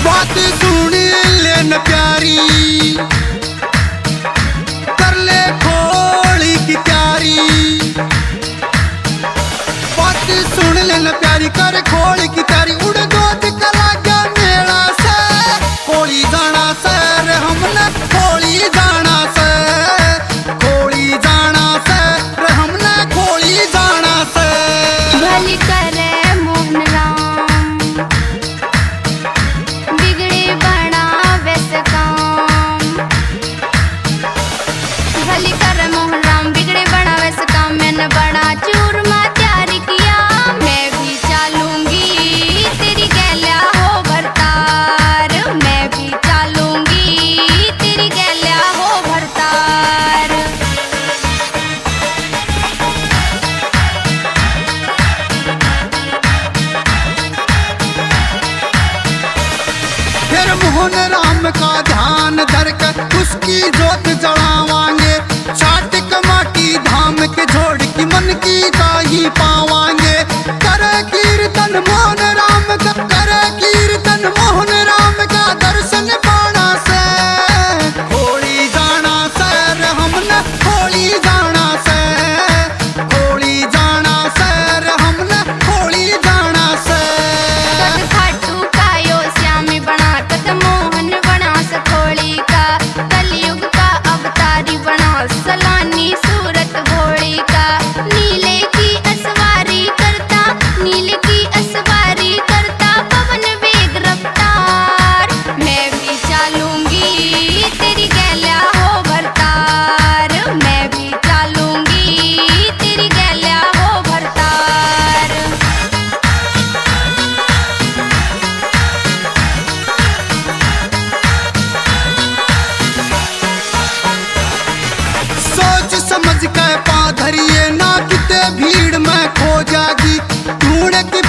बात सुन लेन प्यारी, कर ले खोली की तैयारी। बात सुन लेन प्यारी, कर खोली की तैयारी। उड़ दो दिक्का लागा मेला से, खोली जाना से रे हमने, खोली जाना से, खोली जाना से रे हमने, खोली जाना से। भली करे मोहन राम, बिगड़े बना वैसे काम। भली करे मोहन राम, बिगड़े बना वैसे काम। मैंने बड़ा चूरमा तैयारी किया, मैं भी चालूंगी तेरी गैल्या हो भरतार। मैं भी चालूंगी तेरी गैल्या हो भरतार। फिर मोहन राम का ध्यान धर कर उसकी जोत जलावांगे। छाट कमाटी धाम के झोड़ की मन की काही पावांगे। करे कीर्तन मोहन राम का, करे कीर्तन मोहन राम का। दर्शन पाना से खोली जाना से रे हमने, खोली जाना से, खोली जाना से रे हमने, खोली जाना से। कद खाटू का यो श्यामी बना, कद मोहन बना सखोली का। कलयुग का अवतारी बना, सलानी सूरत भोली का। नीले की असवारी करता, नीले की असवारी करता। पवन वेग रफ्तार, मैं भी चालूंगी तेरी गैल्या हो भरतार। मैं भी चालूंगी तेरी गैल्या हो भरतार। सोच समझ के पाधरिए ना, किते भीड़ में खो जागी। ढूंढ की